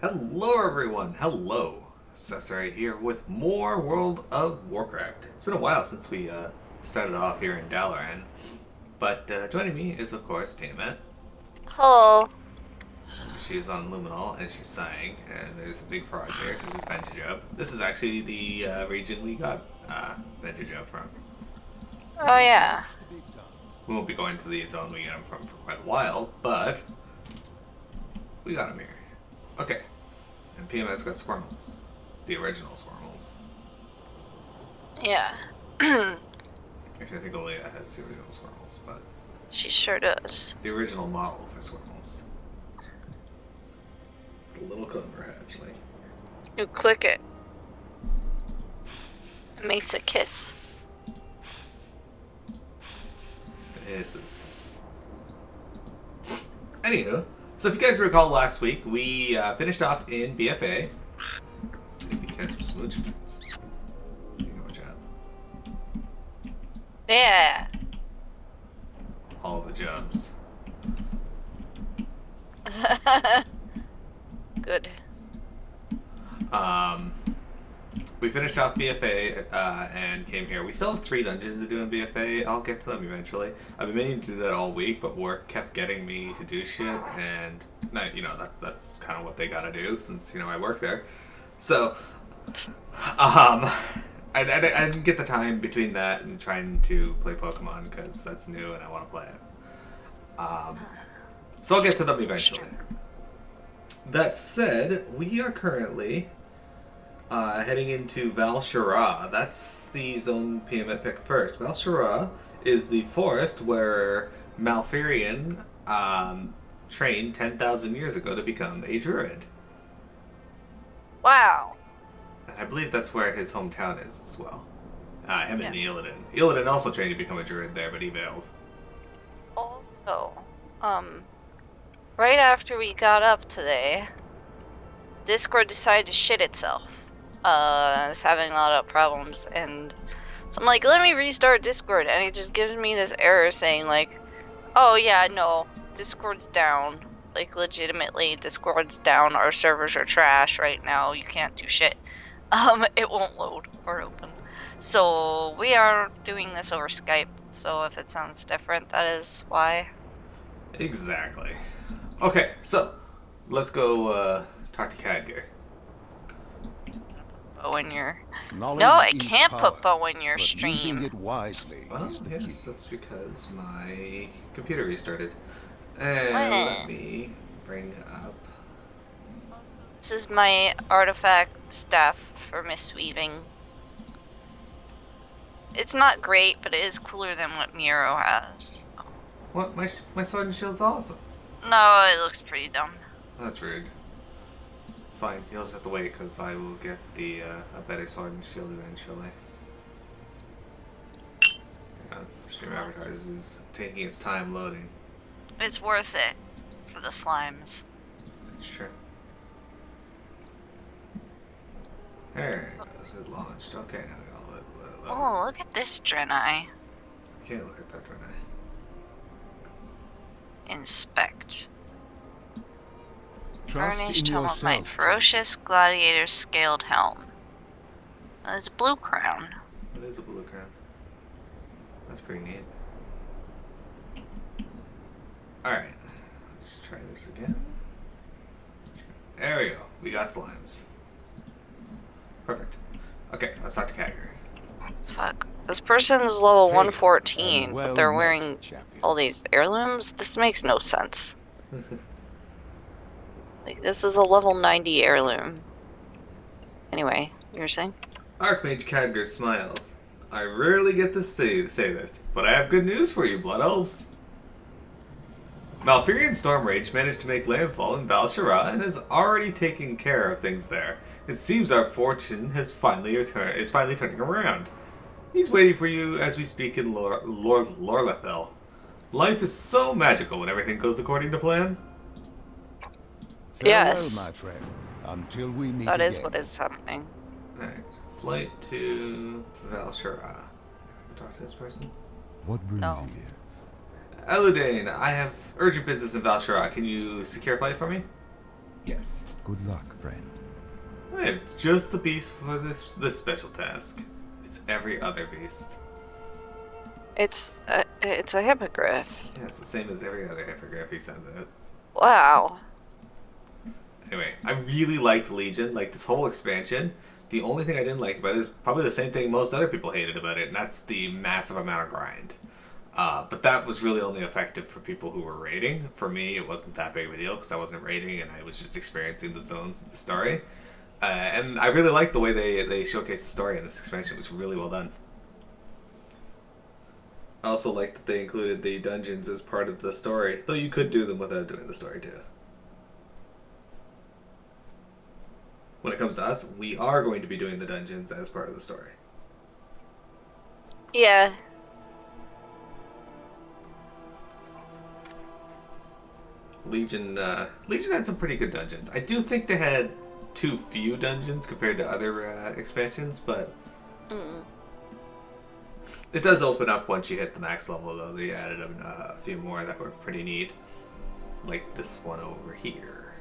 Hello everyone, hello. Cesare here with more World of Warcraft. It's been a while since we started off here in Dalaran, but joining me is of course Piamette. Hello. She's on Luminol and she's sighing, and there's a big frog here because it's Benjajub. This is actually the region we got Benjajub from. Oh yeah. We won't be going to the zone we got him from for quite a while, but we got him here. Okay, and Piamette's got Squirmels. The original Squirmels. Yeah. Actually, I think Olea has the original Squirmels, but She sure does. the original model for Squirmels. A little clever, actually. You click it. It makes a kiss. It hisses. Anywho, so if you guys recall last week, we finished off in BFA. Maybe catch some smooches. Good job. Yeah. All the jobs. Good. We finished off BFA and came here. We still have 3 dungeons to do in BFA. I'll get to them eventually. I've been meaning to do that all week, but work kept getting me to do shit, and that's kind of what they gotta do since I work there. So, I didn't get the time between that and trying to play Pokemon because that's new and I want to play it. So I'll get to them eventually. That said, we are currently heading into Val'sharah. That's the zone Piamette picked first. Val'sharah is the forest where Malfurion trained 10,000 years ago to become a druid. Wow. And I believe that's where his hometown is as well. Him and Yeah. Illidan. Illidan also trained to become a druid there, but he failed. Also, right after we got up today, Discord decided to shit itself. It's having a lot of problems, and so I'm like, let me restart Discord, and it just gives me this error saying like, oh yeah, no, Discord's down. Like, legitimately, Discord's down. Our servers are trash right now. You can't do shit. It won't load or open. So we are doing this over Skype. So if it sounds different, that is why. Exactly. Okay, so let's go talk to Khadgar. Bow in your. Knowledge No, I is can't power, put bow in your but using stream. it wisely Well, is the key. yes, that's because my computer restarted. And What? let me bring up. This is my artifact staff for misweaving. It's not great, but it is cooler than what Miro has. What? My sword and shield's awesome. No, it looks pretty dumb. That's rude. Fine, you'll just have to wait because I will get the a better sword and shield eventually. Yeah, Stream Advertisers is taking its time loading. It's worth it for the slimes. That's true. There it goes. It launched. Okay, now we gotta let it load. Oh, look at this Draenei. Can't look at that right now. Inspect. Trust Burnished in helm of might. yourself. Ferocious gladiator scaled helm. There's a blue crown. It is a blue crown. That's pretty neat. Alright. Let's try this again. There we go. We got slimes. Perfect. Okay, let's talk to Khadgar. Fuck. This person's level Hey, 114, and but well they're met, wearing champion. all these heirlooms? This makes no sense. Like, this is a level 90 heirloom. Anyway, you were saying? Archmage Khadgar smiles. I rarely get to say this, but I have good news for you, Blood Elves. Malfurion Stormrage managed to make landfall in Val'sharah and is already taking care of things there. It seems our fortune is finally turning around. He's waiting for you as we speak in Lorlethel. Life is so magical when everything goes according to plan. Farewell, Yes. my friend. Until we meet That again. is what is happening. Alright, flight to Val'sharah. Talk to this person. What brings No. you here? Eludane, I have urgent business in Val'sharah. Can you secure a flight for me? Yes. Good luck, friend. I am just the beast for this special task. It's every other beast. It's a hippogriff. Yeah, it's the same as every other hippogriff he sends out. Wow. Anyway, I really liked Legion, like this whole expansion. The only thing I didn't like about it is probably the same thing most other people hated about it, and that's the massive amount of grind. But that was really only effective for people who were raiding. For me, it wasn't that big of a deal because I wasn't raiding and I was just experiencing the zones and the story. And I really liked the way they showcased the story in this expansion. It was really well done. I also liked that they included the dungeons as part of the story, though you could do them without doing the story too. When it comes to us, we are going to be doing the dungeons as part of the story. Yeah. Legion had some pretty good dungeons. I do think they had too few dungeons compared to other expansions, but it does open up once you hit the max level, though. They added a few more that were pretty neat. Like this one over here,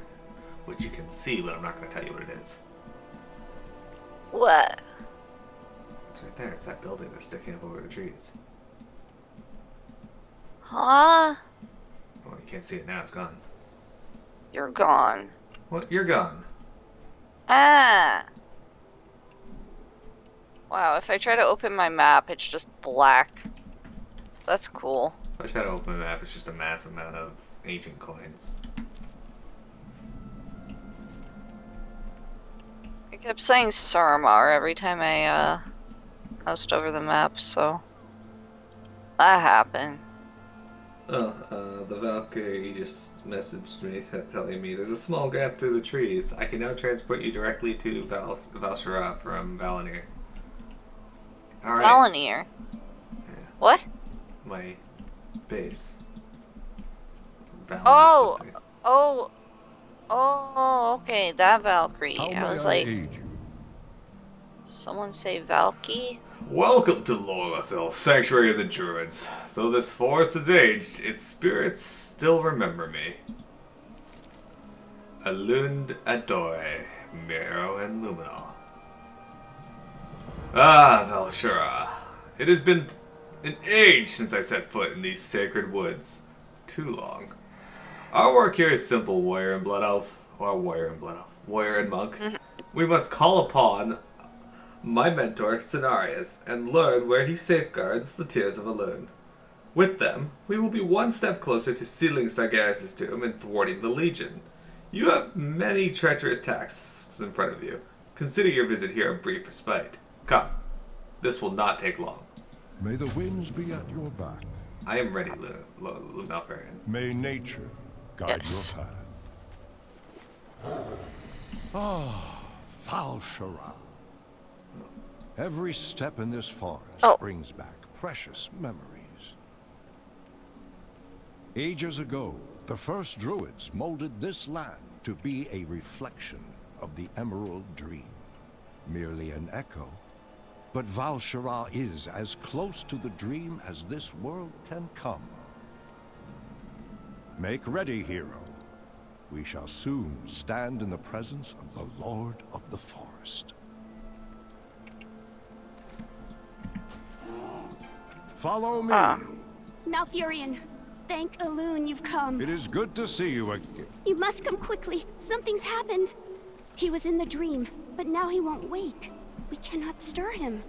which you can see, but I'm not going to tell you what it is. What? It's right there. It's that building that's sticking up over the trees. Huh? Well, you can't see it now. It's gone. You're gone. Well, you're gone. Ah. Wow, if I try to open my map, it's just black. That's cool. If I try to open the map, it's just a massive amount of ancient coins. I kept saying Saramar every time I moused over the map, so that happened. Oh, the Valkyrie just messaged me telling me there's a small gap through the trees. I can now transport you directly to Val'sharah from Val'anir. Alright. Val'anir? Yeah. What? My base. Oh! Oh, okay, that Valkyrie. How I may was I like, aid you? someone say Valky? Welcome to Lorethil, Sanctuary of the Druids. Though this forest has aged, its spirits still remember me. Alund Adoy, Mero and Luminal. Ah, Val'sharah. It has been an age since I set foot in these sacred woods. Too long. Our work here is simple, warrior and blood elf. Or warrior and monk. We must call upon my mentor, Cenarius, and learn where he safeguards the tears of Alun. With them, we will be one step closer to sealing Sargeras' tomb and thwarting the Legion. You have many treacherous tasks in front of you. Consider your visit here a brief respite. Come. This will not take long. May the winds be at your back. I am ready, Lunalfarian. May nature guide Yes. your path. Ah, Val'sharah. Every step in this forest brings back precious memories. Ages ago, the first druids molded this land to be a reflection of the Emerald Dream. Merely an echo, but Val'sharah is as close to the dream as this world can come. Make ready, hero. We shall soon stand in the presence of the Lord of the Forest. Follow me. Malfurion, thank Alun you've come. It is good to see you again. You must come quickly. Something's happened. He was in the dream, but now he won't wake. We cannot stir him.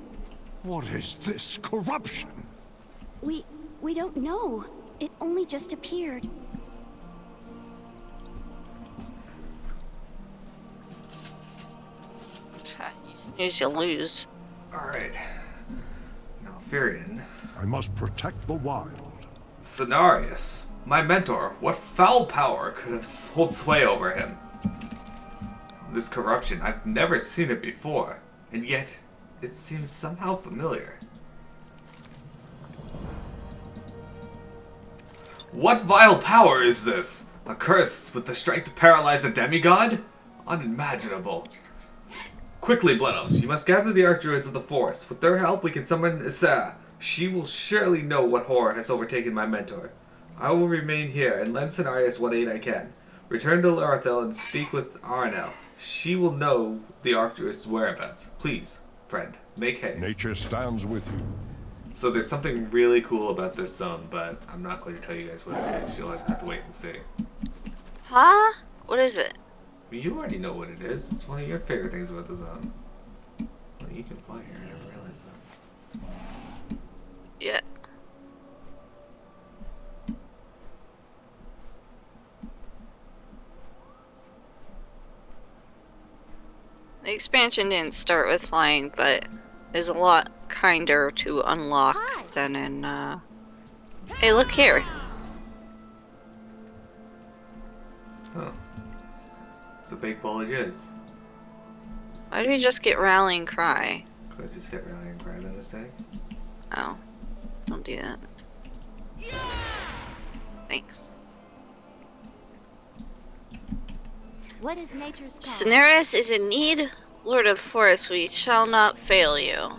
What is this corruption? We don't know. It only just appeared. You snooze, you lose. Alright. Malfurion. I must protect the wild. Cenarius. My mentor. What foul power could have hold sway over him? This corruption, I've never seen it before. And yet, it seems somehow familiar. What vile power is this? Accursed with the strength to paralyze a demigod? Unimaginable. Quickly, Blood Elves, you must gather the Archdruids of the forest. With their help, we can summon Issa. She will surely know what horror has overtaken my mentor. I will remain here and lend Cenarius what aid I can. Return to Larathel and speak with Arnel. She will know the Arcturus' whereabouts. Please, friend, make haste. Nature stands with you. So there's something really cool about this zone, but I'm not going to tell you guys what it is. You'll have to wait and see. Huh? What is it? You already know what it is. It's one of your favorite things about the zone. Well, you can fly here. I never realized that. Yeah. The expansion didn't start with flying, but is a lot kinder to unlock than in, Hey, look here. Oh. It's a big bullet is. Why did we just get Rallying Cry? Could I just hit Rally and Cry by mistake? Oh. Don't do that. Thanks. What is nature's call? Cenarius is in need. Lord of the Forest, we shall not fail you.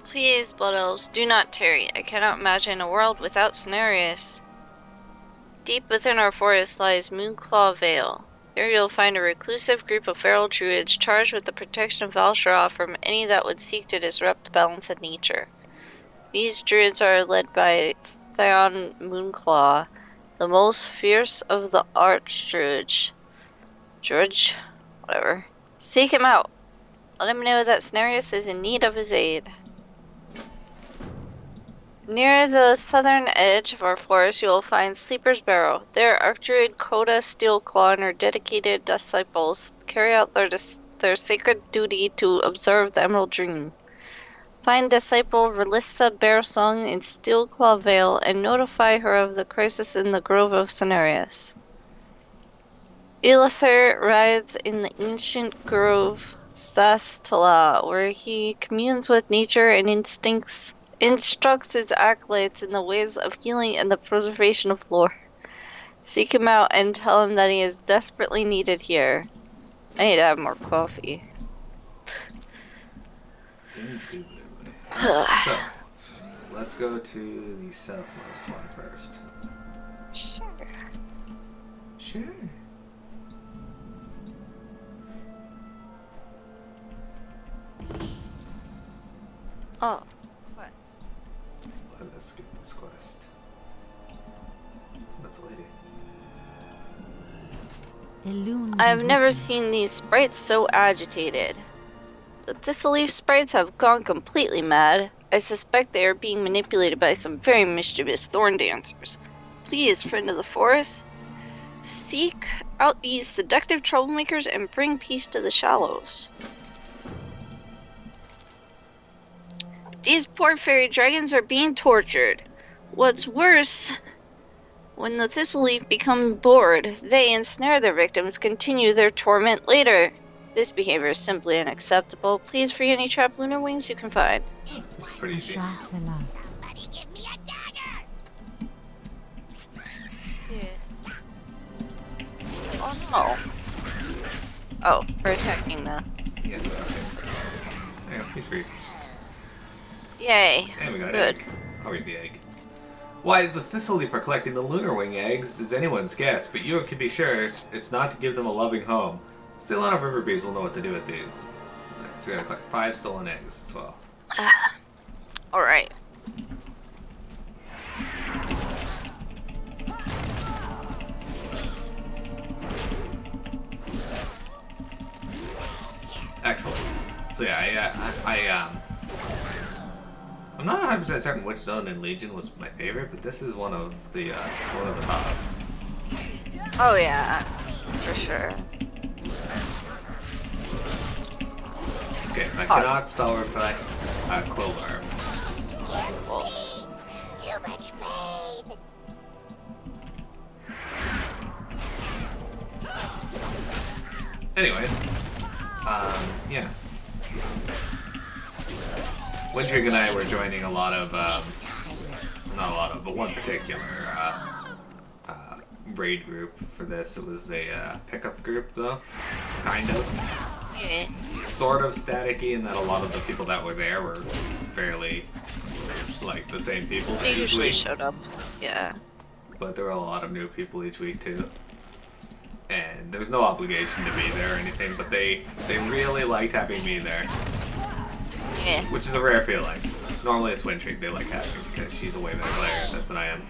Please, Blood Elves, do not tarry. I cannot imagine a world without Cenarius. Deep within our forest lies Moonclaw Vale. There you'll find a reclusive group of feral druids charged with the protection of Val'sharah from any that would seek to disrupt the balance of nature. These druids are led by Theon Moonclaw, the most fierce of the archdruids. George? Whatever. Seek him out. Let him know that Cenarius is in need of his aid. Near the southern edge of our forest, you will find Sleeper's Barrow. There, Archdruid Coda Steelclaw and her dedicated disciples carry out their sacred duty to observe the Emerald Dream. Find disciple Relissa Bearsong in Steelclaw Vale and notify her of the crisis in the Grove of Cenarius. Elither rides in the ancient grove Thastala, where he communes with nature and instructs his acolytes in the ways of healing and the preservation of lore. Seek him out and tell him that he is desperately needed here. I need to have more coffee. Indubitably. So, let's go to the southwest one first. Sure. Sure. Oh, quest. Let us get this quest. That's a lady. I have never seen these sprites so agitated. The Thistleleaf sprites have gone completely mad. I suspect they are being manipulated by some very mischievous thorn dancers. Please, friend of the forest, seek out these seductive troublemakers and bring peace to the shallows. These poor fairy dragons are being tortured. What's worse, when the Thistleleaf become bored, they ensnare their victims, continue their torment later. This behavior is simply unacceptable. Please free any trapped lunar wings you can find. This is pretty easy. Somebody give me a dagger! Yeah. Oh no. Oh, we're attacking the... Yeah, okay. There you go, he's free. Yay. And we got Good. egg. I'll read the egg. Why, the Thistleleaf are collecting the lunar wing eggs is anyone's guess, but you can be sure it's not to give them a loving home. Still, a lot of river bees will know what to do with these. Alright, so we gotta collect 5 stolen eggs as well. Alright. Excellent. So yeah, I'm not 100% certain which zone in Legion was my favorite, but this is one of the top. Oh yeah, for sure. Okay, so I cannot spell reply Quillbar. Too much pain! Anyway, yeah. Windrig and I were joining a lot of, not a lot of, but one particular raid group for this. It was a pickup group, though. Kind of. Yeah. Sort of staticky in that a lot of the people that were there were fairly, like, the same people They each usually week. showed up. Yeah. But there were a lot of new people each week, too. And there was no obligation to be there or anything, but they really liked having me there. Yeah. Which is a rare feeling. Normally it's Wintrig they like having because she's a way better player at this than I am.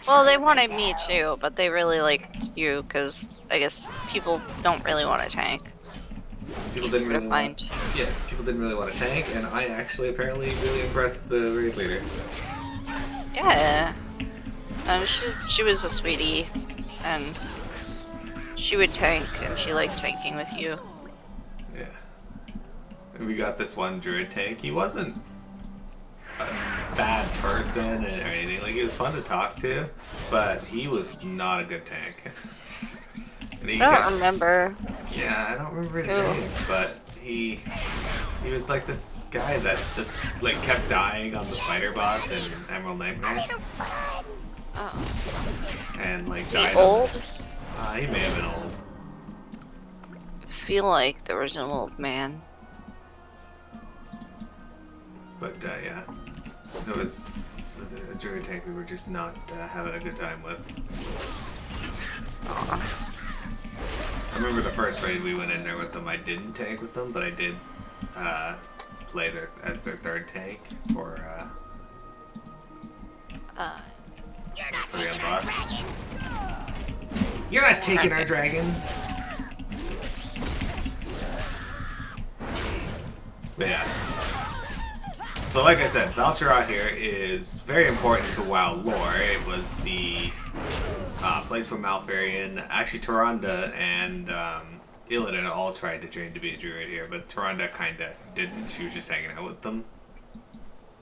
Well, they wanted me too, but they really liked you because I guess people don't really want to tank. People didn't really find. people didn't really want to tank, and I actually apparently really impressed the raid leader. Yeah. She was a sweetie, and she would tank, and she liked tanking with you. Yeah. And we got this one druid tank. He wasn't a bad person or anything. Like, he was fun to talk to, but he was not a good tank. And he I don't remember. Yeah, I don't remember his name, but he was like this guy that just like kept dying on the spider boss in Emerald Nightmare. Oh. And like Is he died old? He may have been old. I feel like there was an old man. But yeah, there was a druid tank we were just not having a good time with. I remember the first raid we went in there with them. I didn't tank with them, but I did play as their third tank for You're not Real taking our boss. dragons. You're not taking our dragon. But yeah. So like I said, Val'sharah here is very important to WoW lore. It was the place where Malfurion, actually Tyrande and Illidan all tried to train to be a druid here, but Tyrande kinda didn't. She was just hanging out with them.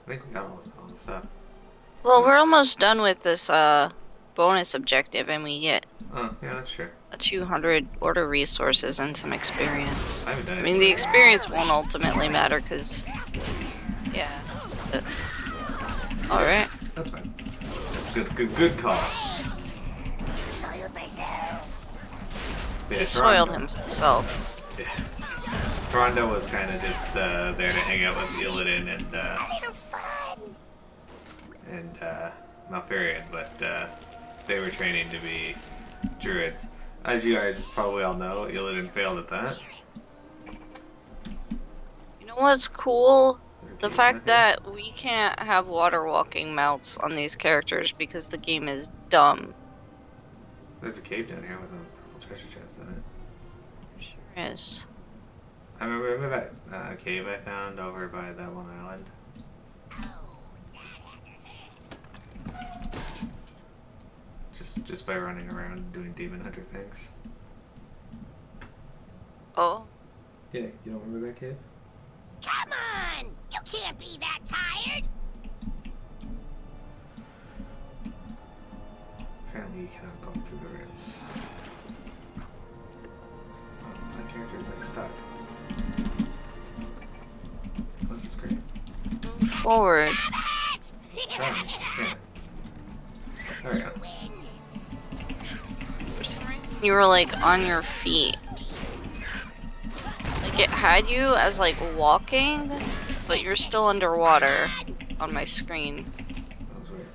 I think we got all the stuff. Well, we're almost done with this bonus objective, and we get Oh, yeah, that's true. a 200 order resources and some experience. I haven't done I it mean, the experience won't ultimately matter, because... Yeah. Alright. That's fine. That's good call. Soiled myself. Yeah, He soiled Tyrande- himself. Yeah. Tyrande was kind of just there to hang out with Illidan and Malfurion, but they were training to be druids. As you guys probably all know, Illidan failed at that. You know what's cool? There's a The cave fact down here. that we can't have water walking mounts on these characters because the game is dumb. There's a cave down here with a purple treasure chest in it. Sure is. I remember that cave I found over by that one island. Just by running around and doing demon hunter things. Oh. Yeah, you don't remember that cave? Come on! You can't be that tired! Apparently you cannot go through the roots. Oh, my character is like stuck. This is great. Move forward. Trying. Yeah. There we go. For some reason, you were like on your feet. Like it had you as like walking, but you're still underwater on my screen. That was weird.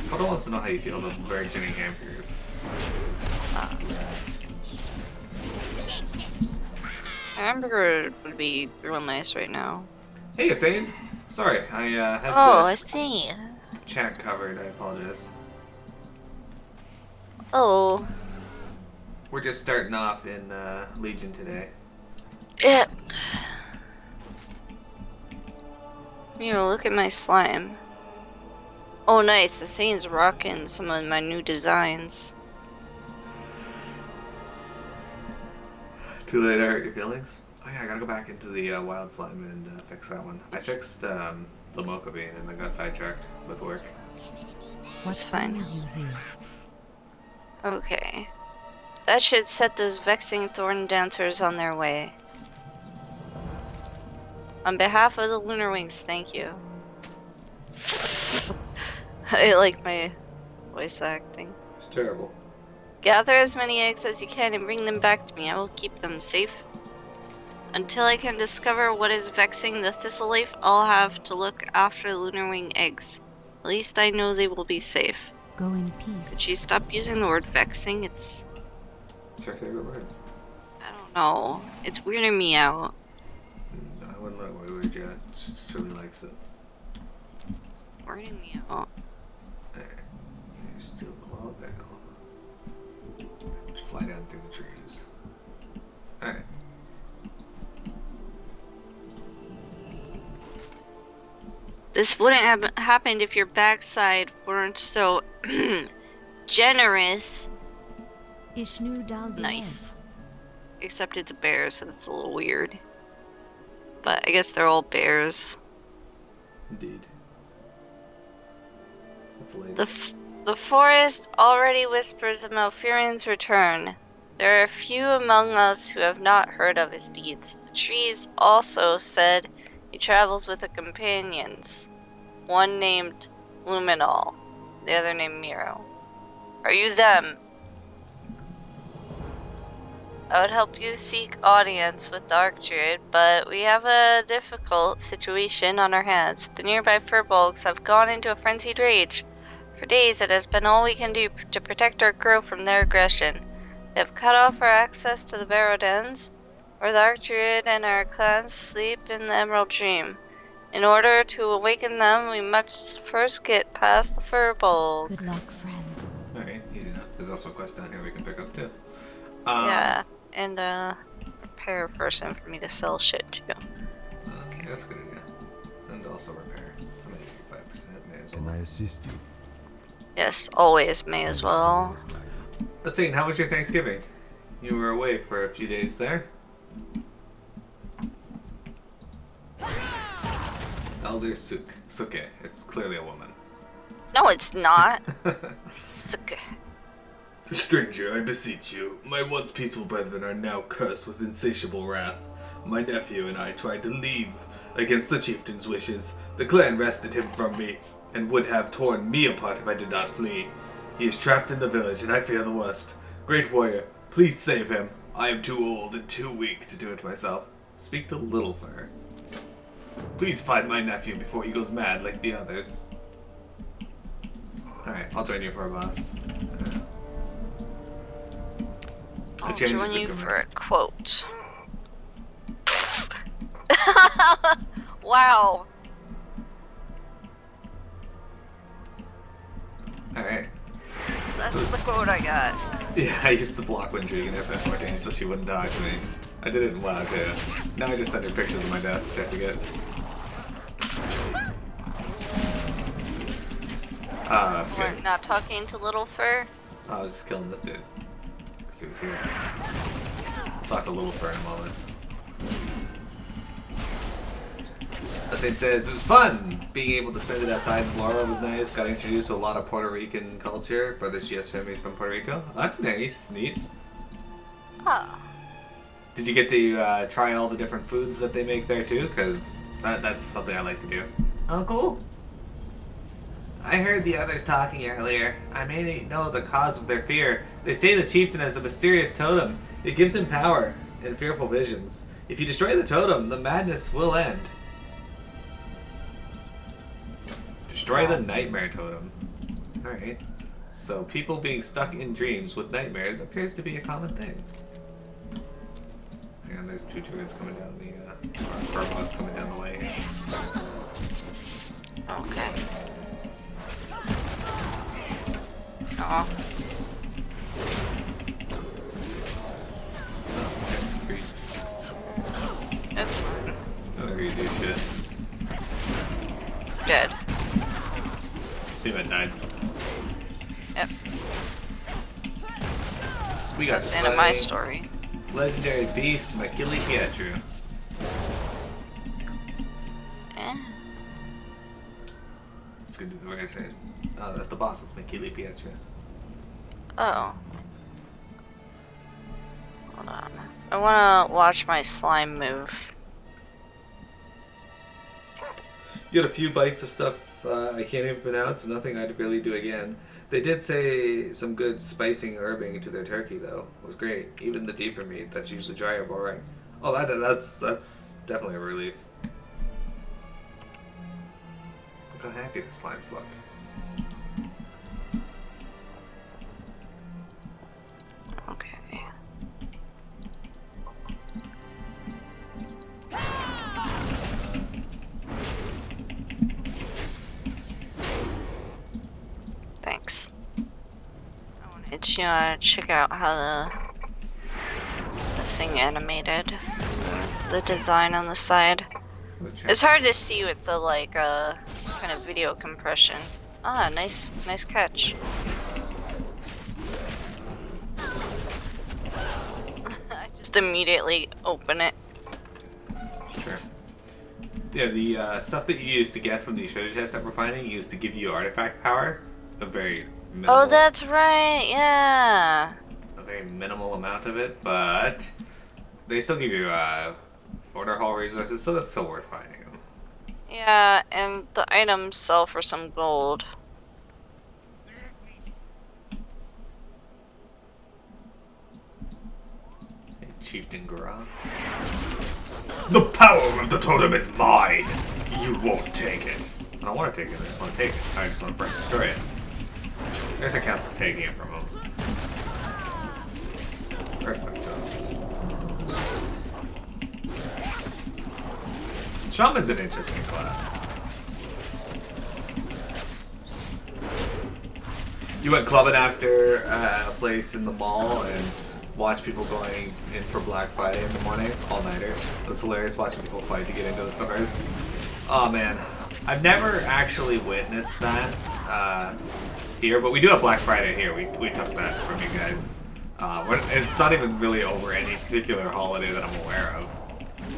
Hold wants to know how you feel about burgeoning hamburgers. Hamburger would be real nice right now. Hey, Yassine! Sorry, I had Oh, the I see. chat covered. I apologize. Oh. We're just starting off in Legion today. Yep. Miro, look at my slime. Oh, nice. The scene's rocking some of my new designs. Too late to hurt your feelings? Oh yeah, I gotta go back into the wild slime and fix that one. I fixed the mocha bean and then got sidetracked with work. That's fine. Okay. That should set those vexing thorn dancers on their way. On behalf of the Lunar Wings, thank you. I like my voice acting. It's terrible. Gather as many eggs as you can and bring them back to me. I will keep them safe. Until I can discover what is vexing the thistle leaf, I'll have to look after the lunar wing eggs. At least I know they will be safe. Go in peace. Could she stop using the word vexing? It's her favorite word. I don't know. It's weirding me out. No, I wouldn't let it weird yet. She just really likes it. It's weirding me out. There. You steal claw veil. Just fly down through the trees. Alright. This wouldn't have happened if your backside weren't so generous. Ishnu Dal. Nice. Except it's a bear, so that's a little weird. But I guess they're all bears. Indeed. That's late. The forest already whispers of Malfurion's return. There are a few among us who have not heard of his deeds. The trees also said he travels with the companions. One named Luminol, the other named Miro. Are you them? I would help you seek audience with the Archdruid, but we have a difficult situation on our hands. The nearby furbolgs have gone into a frenzied rage. For days it has been all we can do to protect our crew from their aggression. They have cut off our access to the Barrow Dens, where the Archdruid and our clans sleep in the Emerald Dream. In order to awaken them, we must first get past the furbolg. Good luck, friend. Alright, easy enough. There's also a quest down here we can pick up too. Yeah, and a repair person for me to sell shit to. Okay, that's a good idea. And also repair. I'm gonna give you 5%. May as Can well. I assist you? Yes, always may as well. Listen, how was your Thanksgiving? You were away for a few days there. Elder Suke. It's clearly a woman. No, it's not. Suck. Stranger, I beseech you. My once peaceful brethren are now cursed with insatiable wrath. My nephew and I tried to leave against the chieftain's wishes. The clan wrested him from me and would have torn me apart if I did not flee. He is trapped in the village and I fear the worst. Great warrior, please save him. I am too old and too weak to do it myself. Speak to Littlefur. Please find my nephew before he goes mad like the others. Alright, I'll join you for a boss. I'll join you for a quote. Wow. Alright. That's the quote I got. Yeah, I used to block when Dragon FF14 so she wouldn't die to me. I did it in WoW too. Now I just send her pictures of my desk to forget. Ah, that's good. We're not talking to Littlefur. I was just killing this dude. Because he was here. Talk to Littlefur in a moment. Saint says, it was fun! Being able to spend it outside in Florida was nice. Got introduced to a lot of Puerto Rican culture. Brother Shia's family is from Puerto Rico. Oh, that's nice. Neat. Oh. Did you get to try all the different foods that they make there too? Because that's something I like to do. Uncle? I heard the others talking earlier. I may know the cause of their fear. They say the chieftain has a mysterious totem. It gives him power and fearful visions. If you destroy the totem, the madness will end. Destroy the nightmare totem. Alright. So people being stuck in dreams with nightmares appears to be a common thing. And there's two druids coming down the, Furbolgs coming down the way here. Okay. Oh. That's fine. Another easy shit. Dead. Piamette died. Yep. We got That's the end of my story. Legendary beast, Makili Pietru. It's good to be what I said. That's the boss, it's Makili Pietru. Oh. Hold on. I wanna watch my slime move. You got a few bites of stuff I can't even pronounce. Nothing I'd really do again. They did say some good spicing herbing to their turkey, though. It was great. Even the deeper meat, that's usually dry or boring. Oh, that's definitely a relief. Look how happy the slimes look. Okay. Thanks. I wanted to check out how the thing animated, the design on the side. It's hard to see with the like kind of video compression. Ah, nice catch. I just immediately open it. Sure. Yeah, the stuff that you used to get from these treasure chests that we're finding used to give you artifact power. A very minimal, Oh, that's right. Yeah. a very minimal amount of it, but they still give you order hall resources, so that's still worth finding them. Yeah, and the items sell for some gold. Hey, Chieftain Gura. The power of the totem is mine! You won't take it. I don't want to take it, I just want to take it. I just want to destroy it. I guess it counts as taking it from him. Perfect. Shaman's an interesting class. You went clubbing after a place in the mall and watched people going in for Black Friday in the morning, all-nighter. It was hilarious watching people fight to get into the stores. Oh man, I've never actually witnessed that here, but we do have Black Friday here. We took that from you guys. It's not even really over any particular holiday that I'm aware of.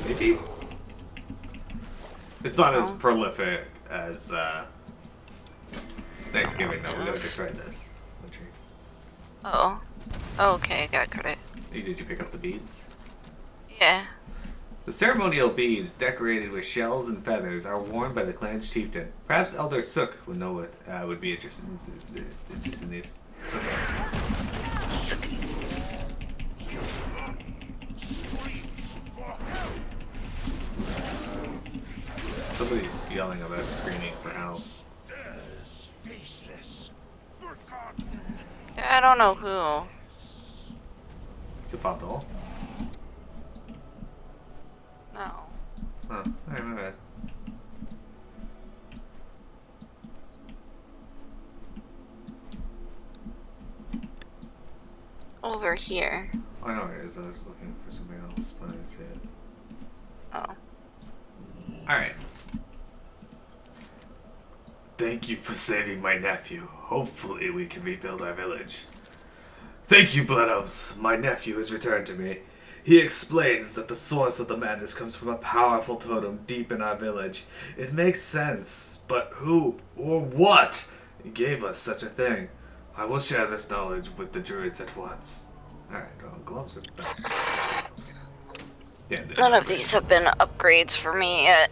Maybe? It's not as prolific as Thanksgiving, though. We gotta destroy this. Oh. Okay, got credit. Did you pick up the beads? Yeah. The ceremonial beads, decorated with shells and feathers, are worn by the clan's chieftain. Perhaps Elder Sook would know what would be interested in these. Sook. Suck. Somebody's yelling about screaming for help. I don't know who. Is it Pop Doll? No. Oh, alright, my bad. Over here. I know it is. I was looking for something else, but I didn't see it. Oh. Alright. Thank you for saving my nephew. Hopefully we can rebuild our village. Thank you, Blood Elves. My nephew has returned to me. He explains that the source of the madness comes from a powerful totem deep in our village. It makes sense, but who or what gave us such a thing? I will share this knowledge with the druids at once. Alright, well, gloves are back. Yeah, None of these have been upgrades for me yet.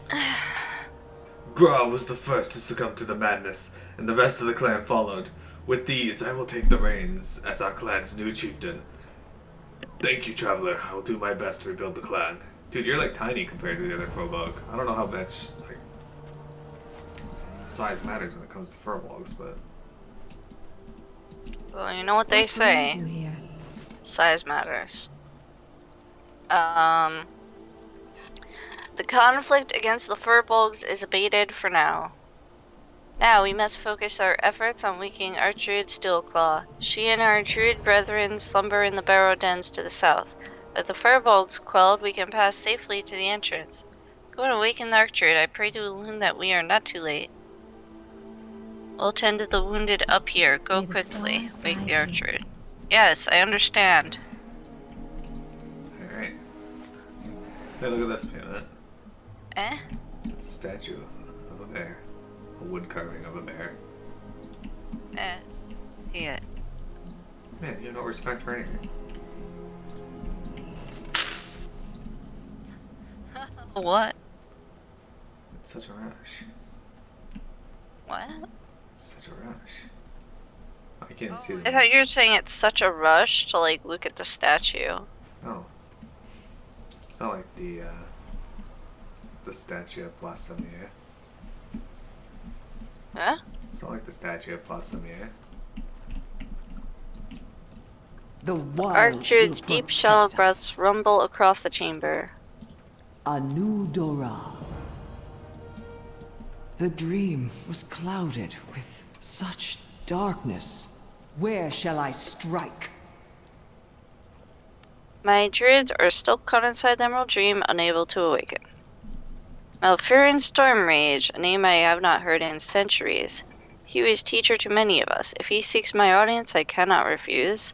Gra was the first to succumb to the madness, and the rest of the clan followed. With these, I will take the reins as our clan's new chieftain. Thank you, Traveler. I will do my best to rebuild the clan. Dude, you're like tiny compared to the other Furbolg. I don't know how much like size matters when it comes to Furbolgs, but Well, you know what they say. Size matters. The conflict against the Furbolgs is abated for now. Now we must focus our efforts on weakening our druid Steelclaw. She and our druid brethren slumber in the barrow dens to the south. With the Furbolgs quelled, we can pass safely to the entrance. Go and awaken the Archdruid. I pray to Elune that we are not too late. We'll tend to the wounded up here. Go quickly. Wake the Archdruid. Yes, I understand. alright. Hey, look at this, Piamette. Eh? It's a statue of a bear. A wood carving of a bear. Yes. See it. Man, you have no respect for anything. What? It's such a rush. What? Such a rush. I can't see I them. thought you were saying it's such a rush to like look at the statue. No. It's not like the statue of Piamette. Huh? It's not like the statue of Piamette. The wilds Archer's will deep shallow protect breaths us. rumble across the chamber. A new Dora. The dream was clouded with such darkness. Where shall I strike? My druids are still caught inside the Emerald Dream, unable to awaken. Malfurion Stormrage, a name I have not heard in centuries. He was teacher to many of us. If he seeks my audience, I cannot refuse.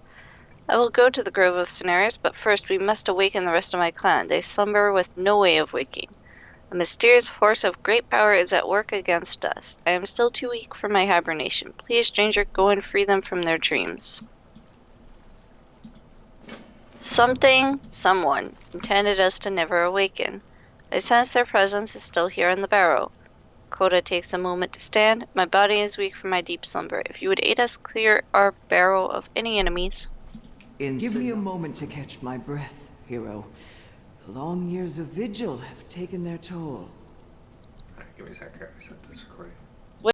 I will go to the Grove of Cenarius, but first we must awaken the rest of my clan. They slumber with no way of waking. A mysterious force of great power is at work against us. I am still too weak for my hibernation. Please, stranger, go and free them from their dreams. Something, someone, intended us to never awaken. I sense their presence is still here in the barrow. Coda takes a moment to stand. My body is weak from my deep slumber. If you would aid us clear our barrow of any enemies. Give me a moment to catch my breath, hero. The long years of vigil have taken their toll. Alright, give me a sec here. I set this recording.